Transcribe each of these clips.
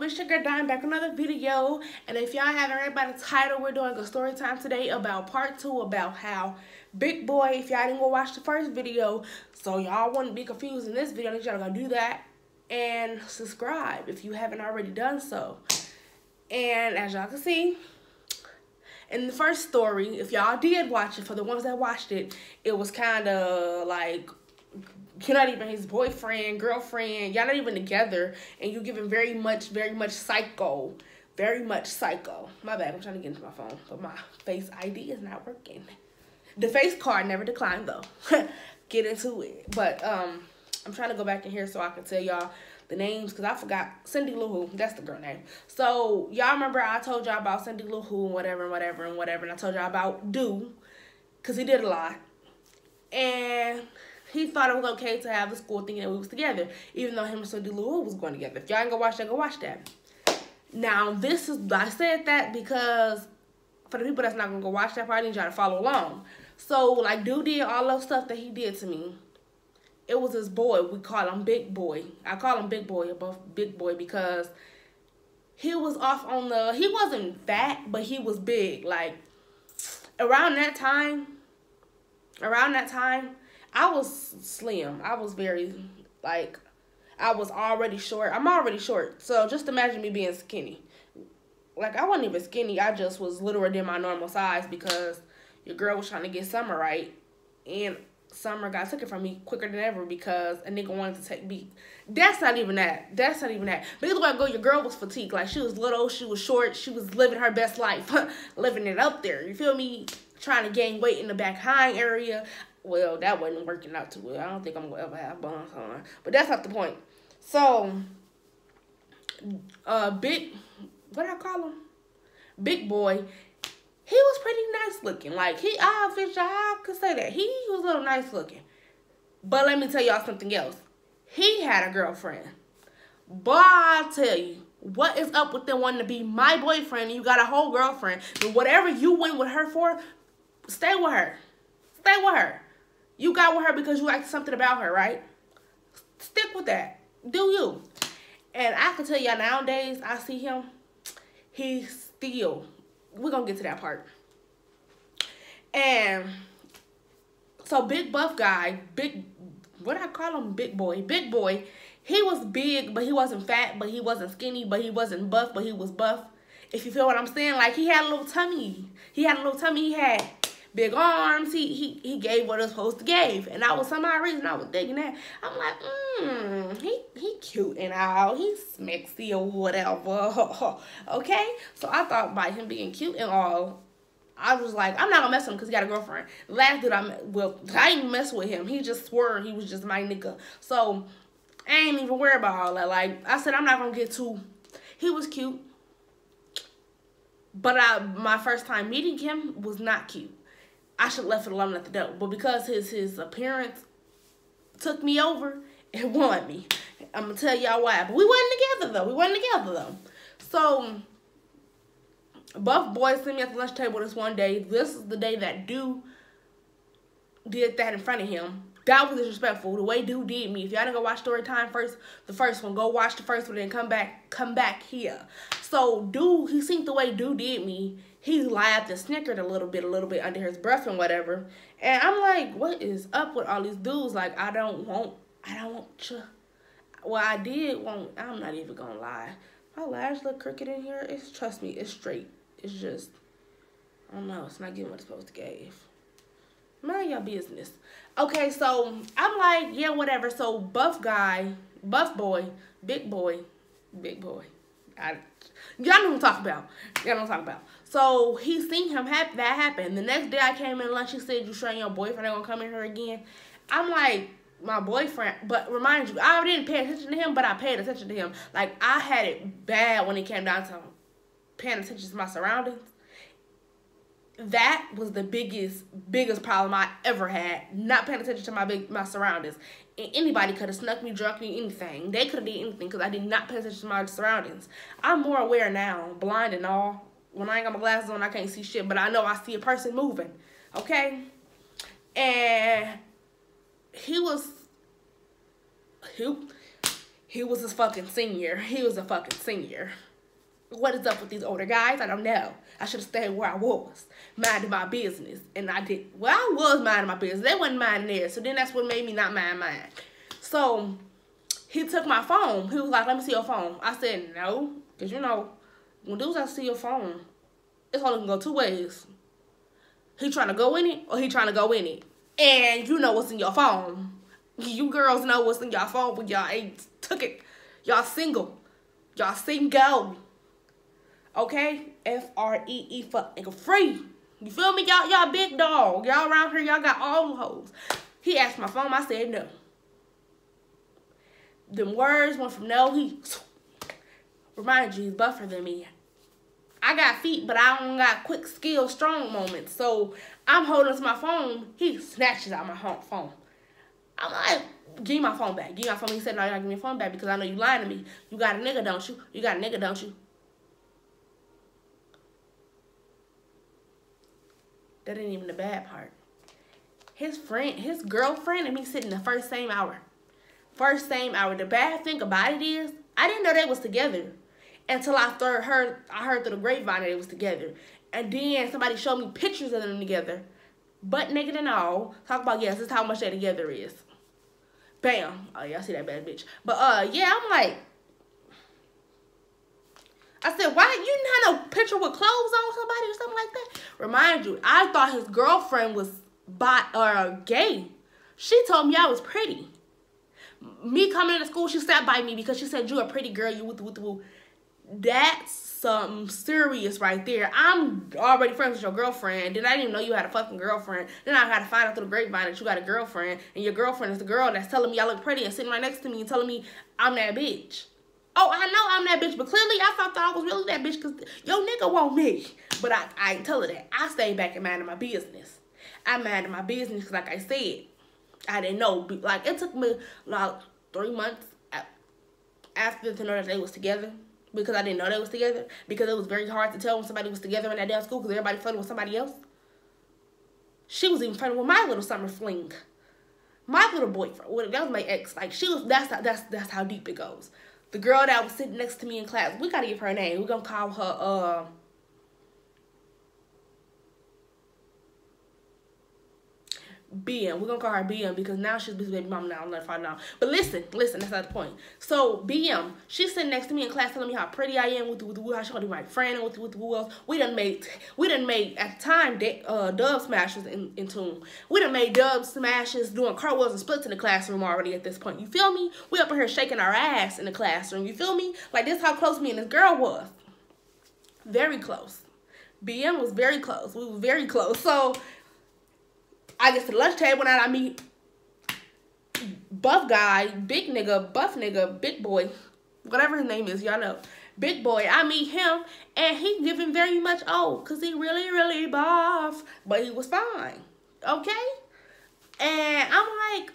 It's your girl Dime back with another video. And if y'all haven't read by the title, we're doing a story time today about part 2 about how Big Boy, if y'all didn't go watch the first video, so y'all wouldn't be confused in this video, I need y'all to go do that and subscribe if you haven't already done so. And as y'all can see, in the first story, if y'all did watch it, for the ones that watched it, it was kind of like, you're not even his boyfriend, girlfriend, y'all not even together, and you giving very much psycho. Very much psycho. My bad, I'm trying to get into my phone, but my Face ID is not working. The face card never declined though. Get into it. But I'm trying to go back in here so I can tell y'all the names, because I forgot. Cindy Lou Who, that's the girl name. So y'all remember I told y'all about Cindy Lou Who and whatever, and I told y'all about Do, because he did a lot. And he thought it was okay to have the school thinking that we was together, even though him and Cindy Lou Who was going together. If y'all ain't go watch that, go watch that. Now, I said that because for the people that's not going to go watch that part, I need y'all to follow along. So, like, Dude did all those stuff that he did to me. It was his boy. We call him Big Boy. I call him Big Boy above Big Boy because he was off on he wasn't fat, but he was big. Like, around that time, I was slim. I was very, like, I was already short. I'm already short. So just imagine me being skinny. Like, I wasn't even skinny. I just was littler than my normal size because your girl was trying to get Summer right. And Summer got taken from me quicker than ever because a nigga wanted to take me. That's not even that. But either way I go, your girl was fatigued. Like, she was little. She was short. She was living her best life. Living it up there. You feel me? Trying to gain weight in the back hind area. Well, that wasn't working out too well. I don't think I'm going to ever have buns on. But that's not the point. So, what I call him? Big Boy. He was pretty nice looking. Like, I could say that. He was a little nice looking. But let me tell y'all something else. He had a girlfriend. Boy, I'll tell you. What is up with them wanting to be my boyfriend and you got a whole girlfriend? And whatever you went with her for, stay with her. Stay with her. You got with her because you liked something about her, right? Stick with that. Do you? And I can tell y'all nowadays, I see him, he's still, we're going to get to that part. And so Big Buff guy, what I call him? Big Boy. Big Boy, he was big, but he wasn't fat, but he wasn't skinny, but he wasn't buff, but he was buff. If you feel what I'm saying, like, he had a little tummy. He had big arms. He gave what it was supposed to give. And for some odd reason, I was thinking that. I'm like, he cute and all. He's smexy or whatever. Okay? So I thought by him being cute and all, I was like, I'm not going to mess with him because he got a girlfriend. Last dude I didn't mess with him. He just swore he was just my nigga. So I ain't even worried about all that. Like, I said, I'm not going to get too. He was cute. But my first time meeting him was not cute. I should have left it alone at the door. But because his appearance took me over, it won me. I'm going to tell y'all why. But we wasn't together, though. So, Buff Boy sent me at the lunch table this one day. This is the day that Dude did that in front of him. That was disrespectful. The way Dude did me. If y'all didn't go watch Storytime first, the first one, go watch the first one and come back here. So, Dude, he seen the way Dude did me. He laughed and snickered a little bit under his breath and whatever. And I'm like, what is up with all these dudes? Like, I don't want you. Well, I did want, I'm not even gonna lie. My lash look crooked in here. Trust me, it's straight. It's just, I don't know, it's not getting what it's supposed to give. Mind your business. Okay, so I'm like, yeah, whatever. So Buff Boy, Big Boy. Y'all know what I'm talking about. So he seen him that happen. The next day I came in lunch, he said, you sure your boyfriend ain't gonna come in here again? I'm like, my boyfriend, but remind you, I didn't pay attention to him, but I paid attention to him. Like, I had it bad when it came down to paying attention to my surroundings. That was the biggest problem I ever had. Not paying attention to my surroundings. And anybody could have snuck me, drunk me, anything. They could have did anything because I did not pay attention to my surroundings. I'm more aware now, blind and all. When I ain't got my glasses on, I can't see shit, but I know I see a person moving. Okay? And he He was his fucking senior. He was a fucking senior. What is up with these older guys? I don't know. I should have stayed where I was, minding my business. And I did. Well, I was minding my business. They wasn't minding theirs. So then that's what made me not mind mine. So he took my phone. He was like, let me see your phone. I said, no. Because, you know, when dudes have to see your phone, it's only can go two ways. He trying to go in it or he trying to go in it. And you know what's in your phone. You girls know what's in your phone, but y'all ain't took it. Y'all single. Y'all single. Okay? F-R-E-E, fuck, nigga, free. You feel me? Y'all big dog. Y'all around here, y'all got all the hoes. He asked my phone, I said no. Them words went from no, he, remind you, he's buffer than me. I got feet, but I don't got quick, skill, strong moments. So I'm holding to my phone. He snatches out my phone. I'm like, give me my phone back. Give me my phone. He said, no, you gotta give me your phone back because I know you lying to me. You got a nigga, don't you? You got a nigga, don't you? That ain't even the bad part. His girlfriend and me sitting the first same hour. First same hour. The bad thing about it is, I didn't know they was together until I heard through the grapevine that they was together. And then somebody showed me pictures of them together. Butt naked and all. Talk about, yes, this is how much they together is. Bam. Oh, y'all see that bad bitch. But, yeah, I'm like, I said, why? You didn't have no picture with clothes on somebody or something like that? Remind you, I thought his girlfriend was gay. She told me I was pretty. Me coming into school, she sat by me because she said, you a pretty girl, you woo. That's something serious right there. I'm already friends with your girlfriend. Then I didn't even know you had a fucking girlfriend. Then I had to find out through the grapevine that you got a girlfriend. And your girlfriend is the girl that's telling me I look pretty and sitting right next to me and telling me I'm that bitch. Oh, I know I'm that bitch, but clearly I thought I was really that bitch because your nigga want me. But I ain't tell her that. I stayed back and minded my business. I minded my business because, like I said, I didn't know. Like, it took me like 3 months after to know that they was together. Because I didn't know they was together. Because it was very hard to tell when somebody was together in that damn school because everybody flirted with somebody else. She was even flirting with my little summer fling. My little boyfriend. Well, that was my ex. Like, she was, that's how deep it goes. The girl that was sitting next to me in class, we gotta give her a name. We're gonna call her, BM. We're gonna call her BM because now she's busy baby mama now. I'm letting her know. But listen, that's not the point. So BM, she's sitting next to me in class telling me how pretty I am, how she gonna be my friend, and who else. We done made at the time dub smashes in tune. We done made dub smashes doing cartwheels and splits in the classroom already at this point. You feel me? We up in here shaking our ass in the classroom. You feel me? Like, this how close me and this girl was. Very close. BM was very close. We were very close. So I get to the lunch table and I meet buff guy, big nigga, buff nigga, big boy, whatever his name is, y'all know. Big boy, I meet him and he giving very much because he really, really buff, but he was fine, okay? And I'm like,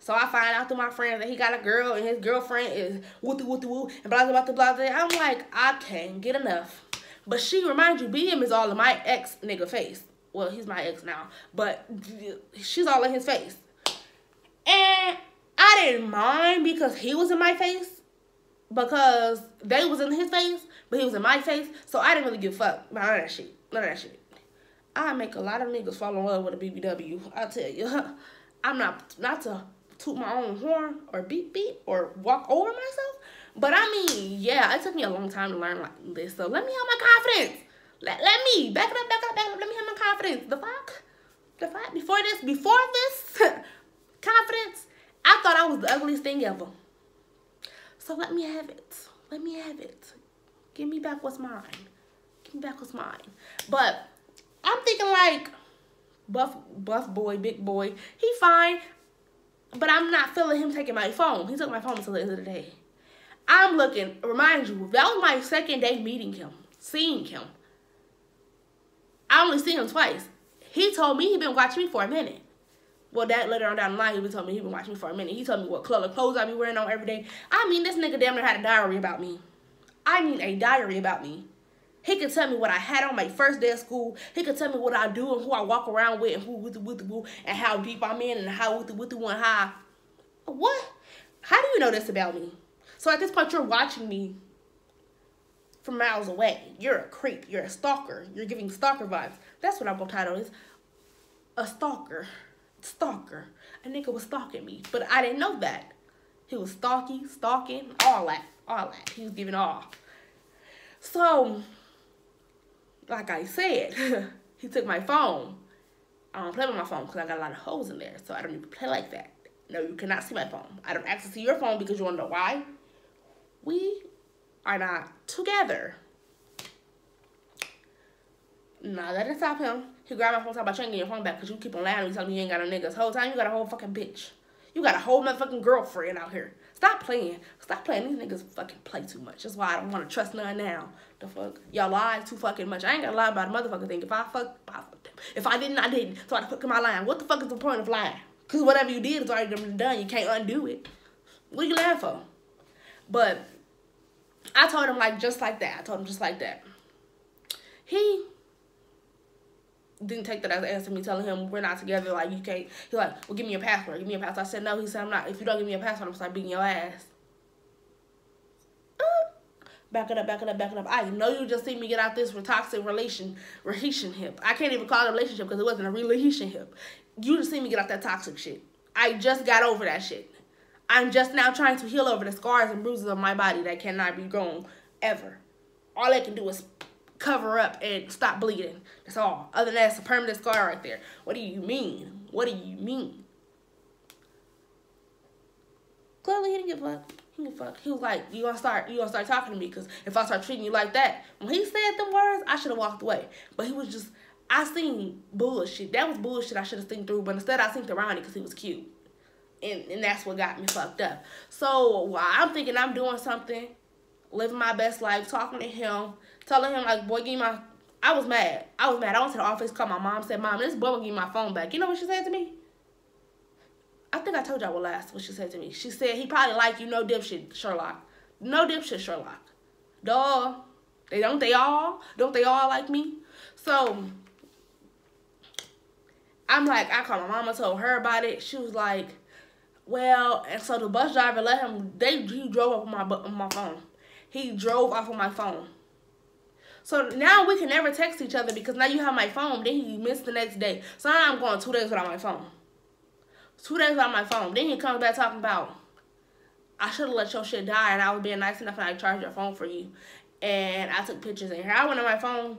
so I find out through my friends that he got a girl and his girlfriend is woo and blah, blah, blah, blah, blah. I'm like, I can't get enough. But she, remind you, BM is all in my ex nigga face. Well, he's my ex now, but she's all in his face. And I didn't mind because he was in my face, because they was in his face, but he was in my face, so I didn't really give a fuck about none of that shit. None of that shit. I make a lot of niggas fall in love with a BBW. I tell you, I'm not to toot my own horn or beep or walk over myself, but I mean, yeah, it took me a long time to learn like this, so let me have my confidence. Let me back it up. Let me have my confidence. The fuck? Before this confidence, I thought I was the ugliest thing ever. So let me have it. Let me have it. Give me back what's mine. Give me back what's mine. But I'm thinking like, buff boy, big boy, he fine. But I'm not feeling him taking my phone. He took my phone until the end of the day. I'm looking. Remind you, that was my second day meeting him, seeing him. I only seen him twice. He told me he been watching me for a minute. Well, that later on down the line, he told me he been watching me for a minute. He told me what color clothes I be wearing on every day. I mean, this nigga damn near had a diary about me. I mean, a diary about me. He could tell me what I had on my first day of school. He could tell me what I do and who I walk around with and who and how deep I'm in and how and how. What? How do you know this about me? So at this point, you're watching me from miles away. You're a creep. You're a stalker. You're giving stalker vibes. That's what I'm gonna title this. A stalker. Stalker. A nigga was stalking me. But I didn't know that. He was stalking, all that. All that. He was giving all. So, like I said, he took my phone. I don't play with my phone because I got a lot of holes in there. So I don't even play like that. No, you cannot see my phone. I don't access to your phone because you want to know why? We are not together. Nah, that didn't stop him. He grabbed my phone, talking about you ain't getting your phone back because you keep on lying to me, telling me you ain't got a nigga. This whole time you got a whole fucking bitch. You got a whole motherfucking girlfriend out here. Stop playing. Stop playing. These niggas fucking play too much. That's why I don't want to trust none now. The fuck? Y'all lie too fucking much. I ain't got to lie about a motherfucking thing. If I fucked them. If I didn't, I didn't. So I fuck my line. What the fuck is the point of lying? Because whatever you did is already done. You can't undo it. What are you lying for? But I told him like just like that. I told him just like that. He didn't take that as an answer to me telling him we're not together, like you can't. He's like, well, give me your password. Give me your password. I said no. He said I'm not. If you don't give me your password, I'm gonna start beating your ass. Back it up, back it up, back it up. I know you just seen me get out this toxic relationship. I can't even call it a relationship because it wasn't a relationship. You just seen me get out that toxic shit. I just got over that shit. I'm just now trying to heal over the scars and bruises of my body that cannot be grown ever. All I can do is cover up and stop bleeding. That's all. Other than that, it's a permanent scar right there. What do you mean? What do you mean? Clearly, he didn't give a fuck. He didn't fuck. He was like, you gonna start talking to me because if I start treating you like that. When he said them words, I should have walked away. But he was just, I seen bullshit. That was bullshit I should have seen through. But instead, I seen around it because he was cute. And that's what got me fucked up. So while I'm thinking I'm doing something, living my best life, talking to him, telling him like, boy, give me my, I was mad. I went to the office, called my mom, said, Mom, this boy will give me my phone back. You know what she said to me? I think I told y'all what she said to me. She said, he probably like you, no dipshit, Sherlock. No dipshit, Sherlock. Duh. Don't they all like me? So, I'm like, I called my mama, told her about it. She was like, well, and so the bus driver let him, he drove off on my phone. He drove off on my phone. So now we can never text each other because now you have my phone. Then he missed the next day. So now I'm going 2 days without my phone. 2 days without my phone. Then he comes back talking about, I should have let your shit die and I was being nice enough and I charged your phone for you. And I took pictures in here. I went on my phone.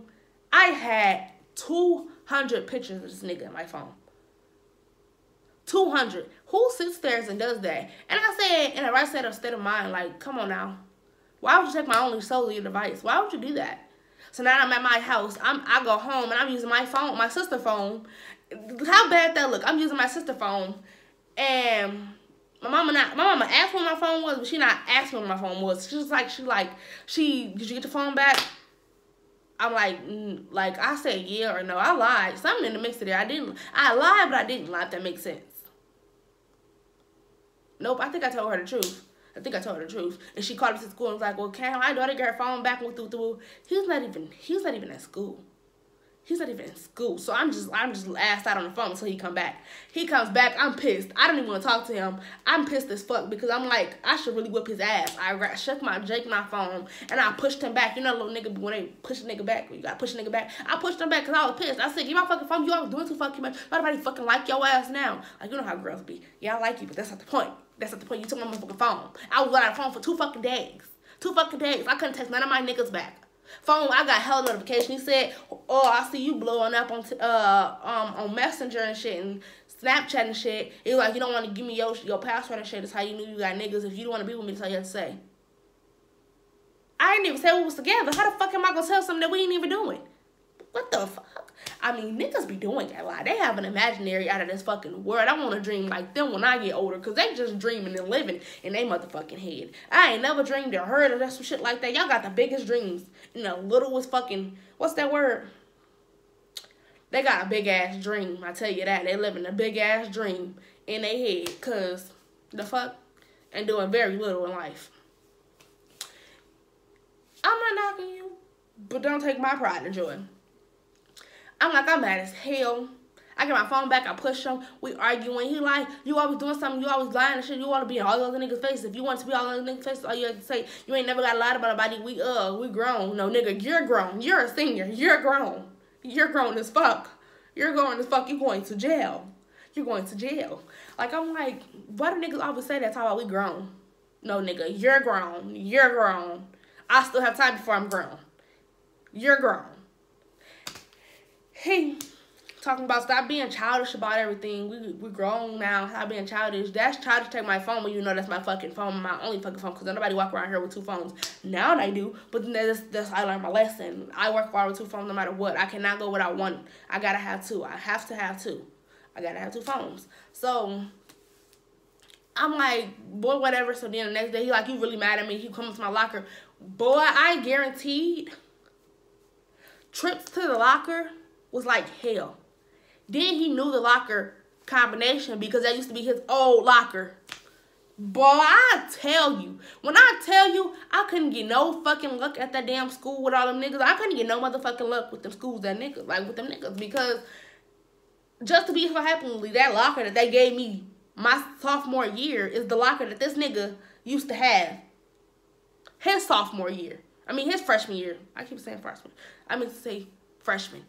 I had 200 pictures of this nigga in my phone. 200. Who sits there and does that? And I said, in a right state of mind, like, come on now. Why would you take my only cellular device? Why would you do that? So now I'm at my house. I go home and I'm using my phone, my sister's phone. How bad that look? I'm using my sister's phone, and my mama asked me what my phone was, but she not asking me what my phone was. She's like, did you get your phone back? I'm like I said yeah or no. I lied. Something in the mix of there. I lied, but I didn't lie. If that makes sense. Nope. I think I told her the truth. And she called us to school and was like, well, can my daughter get her phone back? And through. He's not even at school. He's not even in school. So I'm just asked out on the phone until he come back. He comes back. I'm pissed. I don't even want to talk to him. I'm pissed as fuck because I'm like, I should really whip his ass. I shook my phone and I pushed him back. You know, little nigga, when they push a nigga back, you gotta push a nigga back. I pushed him back because I was pissed. I said, give my fucking phone. You always doing too fucking much. Nobody fucking like your ass now. Like, you know how girls be. Yeah, I like you, but that's not the point. That's not the point. You took my motherfucking phone. I was without a phone for 2 fucking days. 2 fucking days. I couldn't text none of my niggas back. Phone, I got hella notification. He said, oh, I see you blowing up on Messenger and shit and Snapchat and shit. He was like, you don't want to give me your password and shit. That's how you knew you got niggas. If you don't want to be with me, that's all you have to say. I didn't even say we was together. How the fuck am I going to tell something that we ain't even doing? What the fuck? I mean, niggas be doing that. Like, they have an imaginary out of this fucking world. I want to dream like them when I get older, because they just dreaming and living in their motherfucking head. I ain't never dreamed or heard of some shit like that. Y'all got the biggest dreams and the littlest fucking, what's that word? They got a big-ass dream, I tell you that. They living a big-ass dream in their head, because the fuck? And doing very little in life. I'm not knocking you, but don't take my pride and joy. I'm mad as hell. I get my phone back, I push him, we arguing. He like, you always doing something, you always lying and shit, you want to be in all those niggas' faces. If you want to be all those niggas' faces, all you have to say, you ain't never got lied about nobody, we grown. No, nigga, you're grown. You're a senior. You're grown. You're grown as fuck. You're grown as fuck. You're going to jail. You're going to jail. Like, I'm like, why do niggas always say that talk about we grown? No, nigga, you're grown. You're grown. I still have time before I'm grown. You're grown. He talking about stop being childish about everything. We grown now. Stop being childish. That's childish to take my phone when you know that's my fucking phone, my only fucking phone, because nobody walk around here with 2 phones. Now they do, but then that's I learned my lesson. I work around with 2 phones no matter what. I cannot go without one. I gotta have 2. I have to have 2. I gotta have 2 phones. So I'm like, boy, whatever. So then the next day, he like, you really mad at me? He comes to my locker. Boy, I guaranteed trips to the locker was like hell. Then he knew the locker combination because that used to be his old locker. Boy, I tell you. When I tell you, I couldn't get no fucking luck at that damn school with all them niggas. I couldn't get no motherfucking luck with them schools, that niggas, like with them niggas. Because just to be so happily, that locker that they gave me my sophomore year is the locker that this nigga used to have his sophomore year. I mean, his freshman year. I keep saying freshman. I meant to say freshman.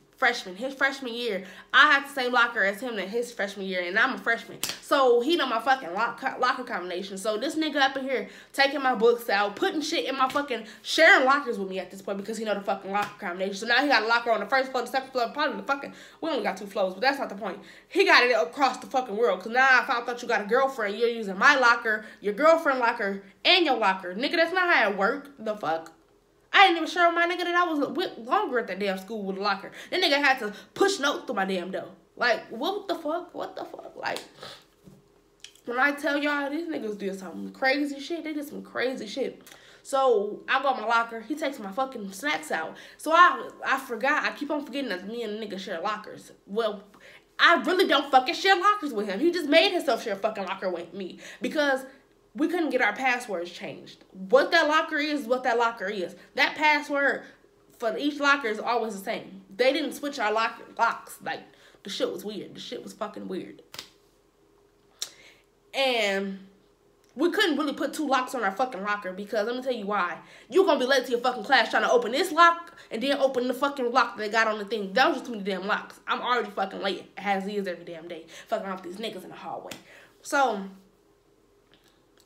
His freshman year, I had the same locker as him in his freshman year, and I'm a freshman. So he know my fucking locker combination. So this nigga up in here taking my books out, putting shit in my fucking, sharing lockers with me at this point because he know the fucking locker combination. So now he got a locker on the first floor, the second floor, probably the fucking, we only got 2 floors, but that's not the point. He got it across the fucking world because now I found out you got a girlfriend. You're using my locker, your girlfriend locker, and your locker. Nigga, that's not how it work. The fuck? I didn't even show my nigga that I was with longer at that damn school with a locker. That nigga had to push notes through my damn door. Like, what the fuck? What the fuck? Like, when I tell y'all, these niggas did some crazy shit. They did some crazy shit. So, I go in my locker. He takes my fucking snacks out. So, I forgot. I keep on forgetting that me and the nigga share lockers. Well, I really don't fucking share lockers with him. He just made himself share a fucking locker with me. Because we couldn't get our passwords changed. What that locker is, what that locker is. That password for each locker is always the same. They didn't switch our locks. Like, the shit was weird. The shit was fucking weird. And we couldn't really put 2 locks on our fucking locker because, let me tell you why. You gonna be late to your fucking class trying to open this lock and then open the fucking lock that they got on the thing. That was just too many damn locks. I'm already fucking late, as is every damn day. Fucking around with these niggas in the hallway. So,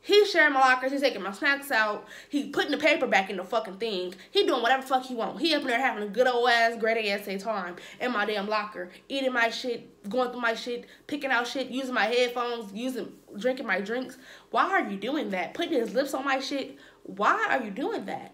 he's sharing my lockers. He's taking my snacks out. He's putting the paper back in the fucking thing. He doing whatever the fuck he want. He up in there having a good old ass, great ass time in my damn locker. Eating my shit, going through my shit, picking out shit, using my headphones, drinking my drinks. Why are you doing that? Putting his lips on my shit. Why are you doing that?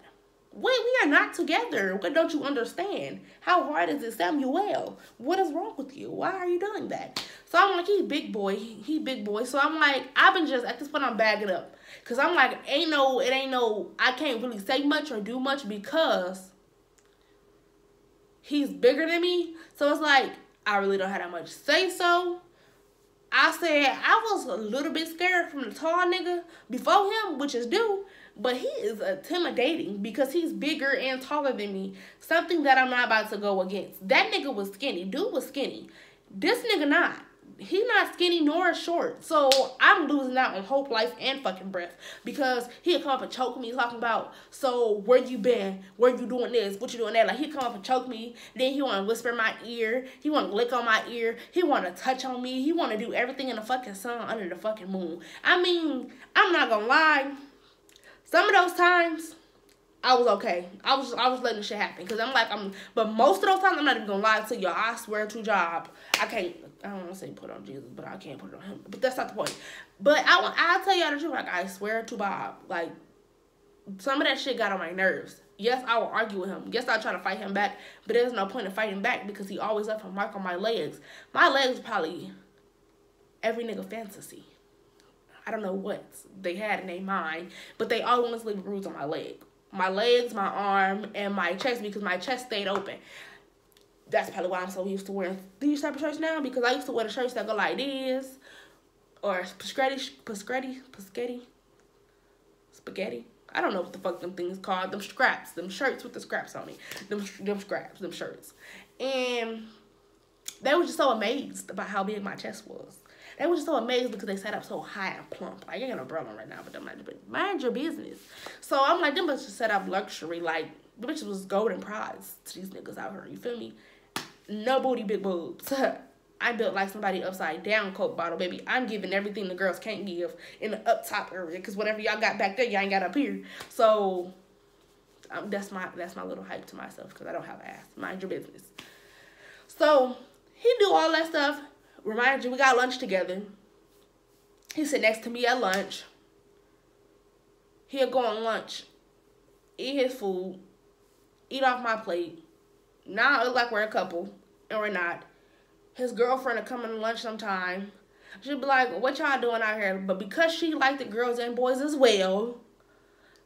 We are not together. What don't you understand? How hard is it, Samuel? What is wrong with you? Why are you doing that? So I'm like, he big boy. He big boy. So I'm like, I've been just, at this point, I'm bagging up. Because I'm like, I can't really say much or do much because he's bigger than me. So it's like, I really don't have that much say so. I said, I was a little bit scared from the tall nigga before him, which is due. But he is intimidating because he's bigger and taller than me. Something that I'm not about to go against. That nigga was skinny. Dude was skinny. This nigga not. He not skinny nor short. So I'm losing out on hope, life, and fucking breath. Because he'll come up and choke me talking about, so where you been? Where you doing this? What you doing that? Like he'll come up and choke me. Then he want to whisper in my ear. He want to lick on my ear. He want to touch on me. He want to do everything in the fucking sun under the fucking moon. I mean, I'm not gonna lie. Some of those times, I was okay. I was letting the shit happen. Because but most of those times, I'm not even going to lie to y'all. I swear to God. I don't want to say put on Jesus, but I can't put it on him. But that's not the point. But I'll tell y'all the truth. Like, I swear to Bob. Like, some of that shit got on my nerves. Yes, I will argue with him. Yes, I'll try to fight him back. But there's no point in fighting back because he always left a mark on my legs. My legs probably every nigga fantasy. I don't know what they had in their mind, but they all want to leave a bruise on my leg. My legs, my arm, and my chest because my chest stayed open. That's probably why I'm so used to wearing these type of shirts now because I used to wear the shirts that go like this or spaghetti. I don't know what the fuck them things called. Them scraps, them shirts with the scraps on it. Them scraps, them shirts. And They were just so amazed about how big my chest was. They were just so amazed because they sat up so high and plump. Like, I ain't got no bra on right now, but mind your business. So I'm like, them bitches set up luxury. Like, the bitches was golden prize to these niggas out here. You feel me? No booty, big boobs. I built like somebody upside down Coke bottle, baby. I'm giving everything the girls can't give in the up top area. Because whatever y'all got back there, y'all ain't got up here. So that's my little hype to myself because I don't have ass. Mind your business. So he do all that stuff. Remind you, we got lunch together. He sit next to me at lunch. He'll go on lunch, eat his food, eat off my plate. Now it look like we're a couple, and we're not. His girlfriend will come in lunch sometime. She'll be like, what y'all doing out here? But because she liked the girls and boys as well,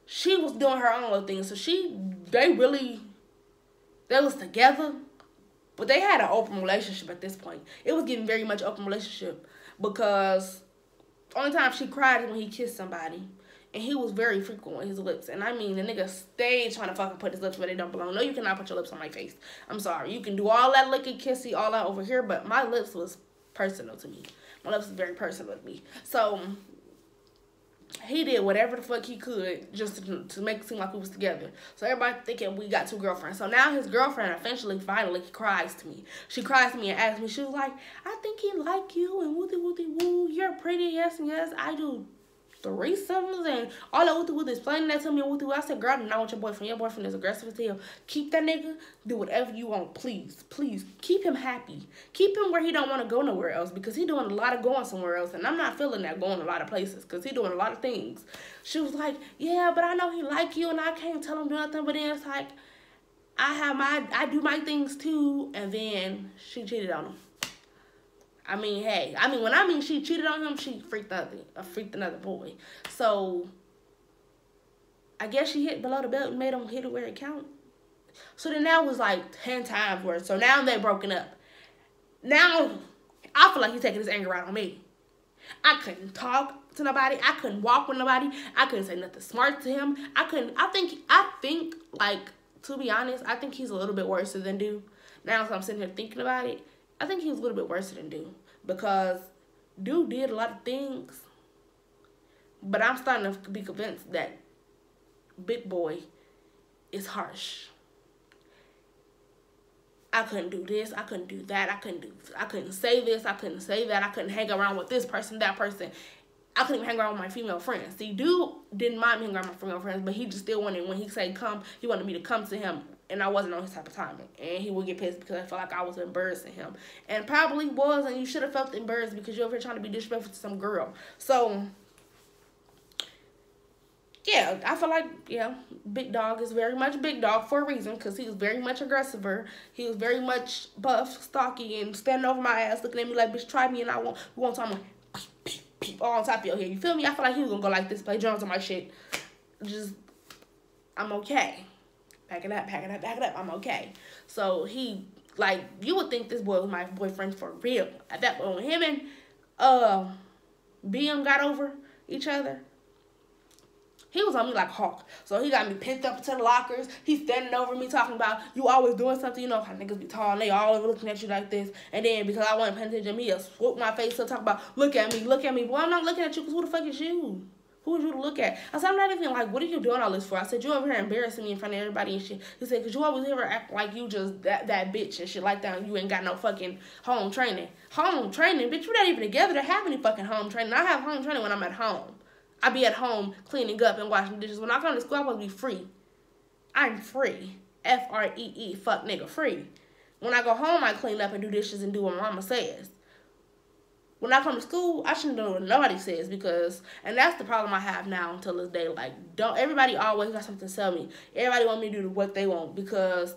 she was doing her own little thing. So they was together. But they had an open relationship at this point. It was getting very much open relationship because the only time she cried is when he kissed somebody. And he was very frequent with his lips. And I mean, the nigga stayed trying to fucking put his lips where they don't belong. No, you cannot put your lips on my face. I'm sorry. You can do all that licky, kissy, all that over here. But my lips was personal to me. My lips was very personal to me. So he did whatever the fuck he could just to make it seem like we was together. So everybody thinking we got two girlfriends. So now his girlfriend finally cries to me. She cries to me and asks me, she was like, I think he like you and woo, you're pretty, yes and yes, I do threesomes and all that woo explaining that to me and I said, girl, I do not want your boyfriend. Your boyfriend is aggressive as hell. Keep that nigga. Do whatever you want, please. Please. Keep him happy. Keep him where he don't want to go nowhere else because he doing a lot of going somewhere else and I'm not feeling that going a lot of places because he doing a lot of things. She was like, yeah, but I know he like you and I can't tell him nothing, but then it's like, I do my things too, and then she cheated on him. I mean, hey. When she cheated on him, she freaked another boy. So, I guess she hit below the belt and made him hit it where it count. So then that was like 10 times worse. So now they broken up. Now, I feel like he's taking his anger out on me. I couldn't talk to nobody. I couldn't walk with nobody. I couldn't say nothing smart to him. I think, like, to be honest, I think he's a little bit worse than dude. Now, as I'm sitting here thinking about it, I think he was a little bit worse than dude because dude did a lot of things, but I'm starting to be convinced that big boy is harsh. I couldn't do this, I couldn't do that, I couldn't say this, I couldn't say that, I couldn't hang around with this person, that person. I couldn't even hang around with my female friends. See, dude didn't mind me hanging around with my female friends, but he just still wanted, when he said come, he wanted me to come to him. And I wasn't on his type of timing. And he would get pissed because I felt like I was embarrassing him. And probably was, and you should have felt embarrassed because you're over here trying to be disrespectful to some girl. So, yeah, I feel like, yeah, big dog is very much big dog for a reason because he was very much aggressive. He was very much buff, stocky, and standing over my ass looking at me like, bitch, try me and I won't tell me all on top of your head. You feel me? I feel like he was going to go like this, play drums on my shit. Just, I'm okay. Pack it up, I'm okay. So he, like, you would think this boy was my boyfriend for real. At that point, when him and BM got over each other, he was on me like Hawk. So he got me pinned up to the lockers. He's standing over me talking about, you always doing something. You know how niggas be tall and they all over looking at you like this. And then because I wasn't paying attention, he'll swoop my face up, talk about, look at me. Well, I'm not looking at you because who the fuck is you? Who is you to look at? I said, I'm not even like, what are you doing all this for? I said, you over here embarrassing me in front of everybody and shit. He said, because you always hear her act like you just that bitch and shit like that. And you ain't got no fucking home training. Home training? Bitch, we're not even together to have any fucking home training. I have home training when I'm at home. I be at home cleaning up and washing dishes. When I come to school, I'm supposed to be free. I'm free. F-R-E-E, fuck nigga, free. When I go home, I clean up and do dishes and do what my mama says. When I come to school, I shouldn't do what nobody says because, and that's the problem I have now until this day. Like, everybody always got something to tell me. Everybody want me to do what they want because,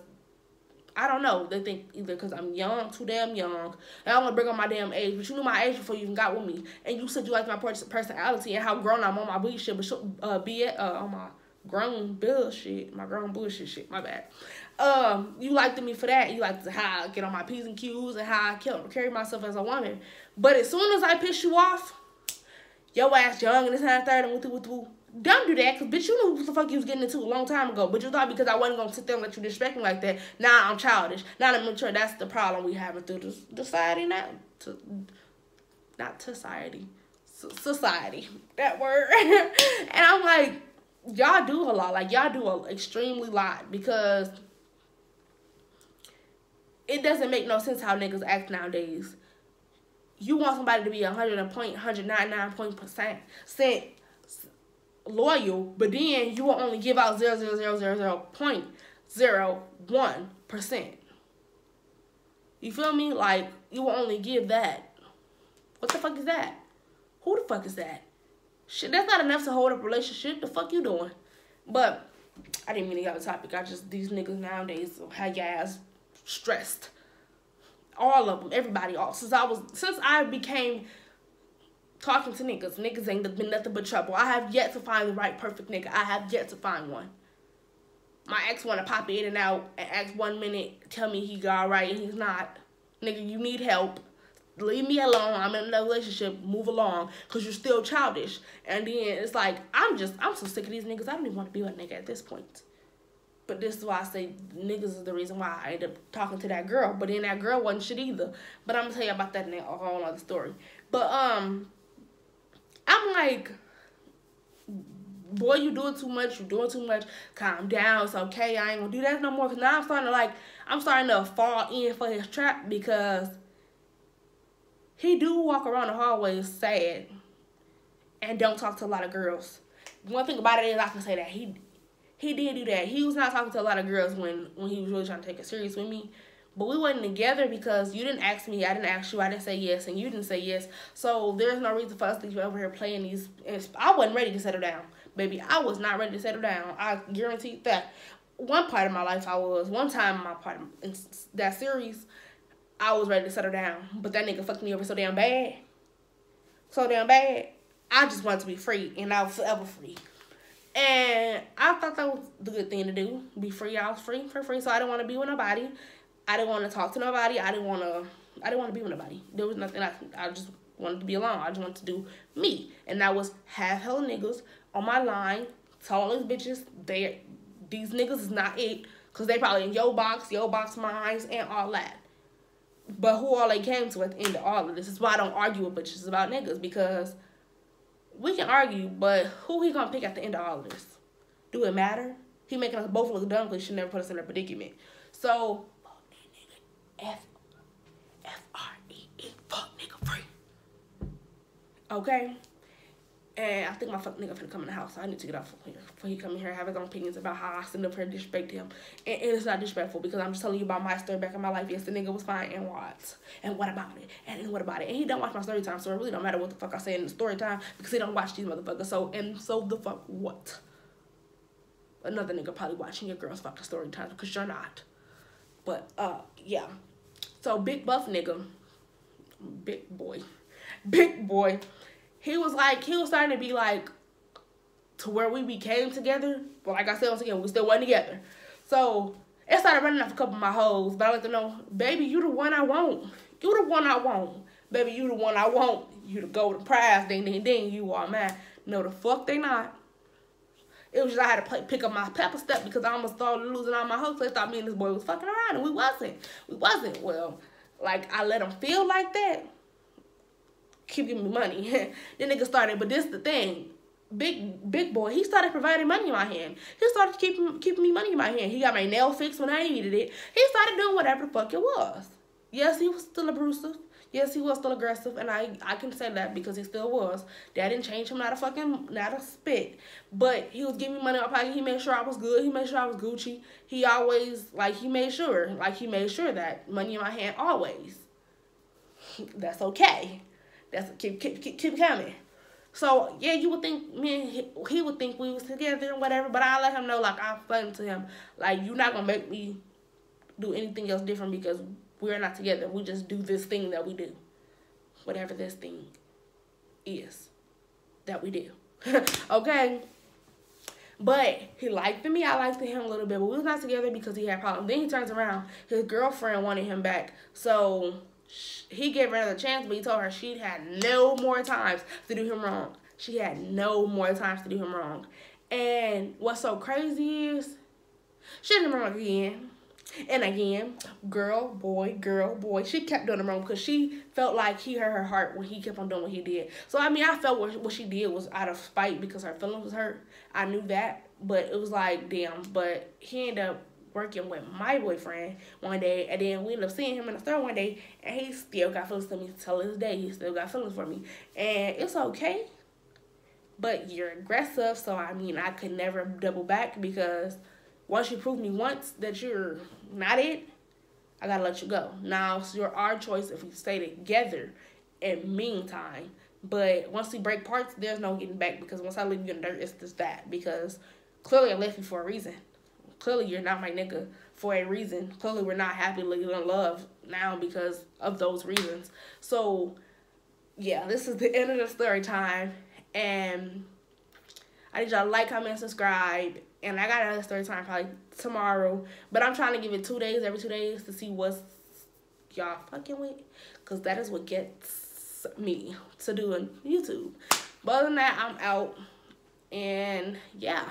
I don't know. They think either because I'm young, too damn young, and I want to bring up my damn age. But you knew my age before you even got with me. And you said you liked my personality and how grown I'm on my bullshit, but be it on my grown bullshit, shit, my bad. You liked me for that. You liked how I get on my P's and Q's and how I carry myself as a woman. But as soon as I piss you off, your ass young and this and that third and woo. Don't do that, because, bitch, you knew what the fuck you was getting into a long time ago. But you thought because I wasn't going to sit there and let you disrespect me like that, now I'm childish. Now I'm mature. That's the problem we having through this society now. Not society. Society. That word. And I'm like, y'all do a lot. Like, y'all do an extremely lot, because it doesn't make no sense how niggas act nowadays. You want somebody to be 199% loyal, but then you will only give out 0.01%. You feel me? Like, you will only give that. What the fuck is that? Who the fuck is that? Shit, that's not enough to hold up a relationship. The fuck you doing? But I didn't mean to get off the topic. These niggas nowadays have your ass stressed. All of them, everybody, all since I became talking to niggas ain't been nothing but trouble. I have yet to find the right perfect nigga. I have yet to find one. My ex wanna pop in and out and ask 1 minute, tell me he got alright, and he's not. Nigga, you need help. Leave me alone. I'm in a relationship. Move along, cause you're still childish. And then it's like I'm so sick of these niggas. I don't even want to be with a nigga at this point. But this is why I say niggas is the reason why I ended up talking to that girl. But then that girl wasn't shit either. But I'm gonna tell you about that in a whole other story. But I'm like, boy, you doing too much. You doing too much. Calm down. It's okay. I ain't gonna do that no more. Cause now I'm starting to fall in for his trap, because he do walk around the hallways sad and don't talk to a lot of girls. One thing about it is I can say that he did do that. He was not talking to a lot of girls when he was really trying to take it serious with me. But we wasn't together because you didn't ask me, I didn't ask you, I didn't say yes, and you didn't say yes. So there's no reason for us to be over here playing these. I wasn't ready to settle down, baby. I was not ready to settle down. I guaranteed that. One part of my life I was. One time in my part in that series, I was ready to settle down. But that nigga fucked me over so damn bad. So damn bad. I just wanted to be free, and I was forever free. And I thought that was the good thing to do. Be free. I was free for free. So I didn't want to be with nobody. I didn't want to talk to nobody. I didn't want to be with nobody. There was nothing. I just wanted to be alone. I just wanted to do me. And that was half hella niggas on my line. Tell all these bitches these niggas is not it. Because they probably in your box minds, and all that. But who all they came to at the end of all of this is why I don't argue with bitches about niggas, because we can argue, but who he gonna pick at the end of all of this? Do it matter? He making us both look dumb because he should never put us in a predicament. So, fuck that nigga. F-R-E-E. Fuck nigga free. Okay? And I think my fuck nigga finna come in the house. So I need to get off here before he come in here and have his own opinions about how I sit up here and disrespect him. And it's not disrespectful, because I'm just telling you about my story back in my life. Yes, the nigga was fine, and what? And what about it? And what about it? And he don't watch my story time, so it really don't matter what the fuck I say in the story time, because he don't watch these motherfuckers. So the fuck what? Another nigga probably watching your girl's fucking story time, because you're not. But, yeah. So, big buff nigga. Big boy. He was starting to be like, to where we became together. But like I said once again, we still wasn't together. So it started running off a couple of my hoes. But I let them know, baby, you the one I want. You the one I want. Baby, you the one I want. You the golden prize. Ding, ding, ding. You are mine. No, the fuck they not. It was just I had to pick up my pepper step, because I almost started losing all my hopes. They thought me and this boy was fucking around, and we wasn't. Well, like, I let them feel like that. Keep giving me money. Then nigga started, but this the thing. Big boy, he started providing money in my hand. He started keeping me money in my hand. He got my nail fixed when I needed it. He started doing whatever the fuck it was. Yes, he was still abusive. Yes, he was still aggressive, and I can say that because he still was. That didn't change him, not a spit. But he was giving me money in my pocket. He made sure I was good. He made sure I was Gucci. He always, he made sure that money in my hand always. That's okay. That's keep coming. So yeah, you would think he would think we was together and whatever, but I let him know, like, I'm fun to him. Like, you're not gonna make me do anything else different, because we're not together. We just do this thing that we do. Whatever this thing is that we do. Okay? But he liked me. I liked him a little bit, but we was not together because he had problems. Then he turns around. His girlfriend wanted him back. So he gave her another chance, but he told her she had no more times to do him wrong. She had no more times to do him wrong. And what's so crazy is she did him wrong again and again. Girl, boy, girl, boy. She kept doing him wrong because she felt like he hurt her heart when he kept on doing what he did. So, I mean, I felt what she did was out of spite because her feelings was hurt. I knew that. But it was like, damn. But he ended up working with my boyfriend one day, and then we ended up seeing him in the store one day, and he still got feelings for me till this day. He still got feelings for me, and it's okay. But you're aggressive, so I mean, I could never double back because once you prove me once that you're not it, I gotta let you go. Now it's our choice if we stay together in meantime. But once we break parts, there's no getting back because once I leave you in the dirt, it's just that. Because clearly I left you for a reason. Clearly you're not my nigga for a reason. Clearly we're not happily in love now because of those reasons. So, yeah, this is the end of the story time. And I need y'all to like, comment, subscribe. And I got another story time probably tomorrow. But I'm trying to give it 2 days, every 2 days, to see what's y'all fucking with. Because that is what gets me to doing YouTube. But other than that, I'm out. And, yeah.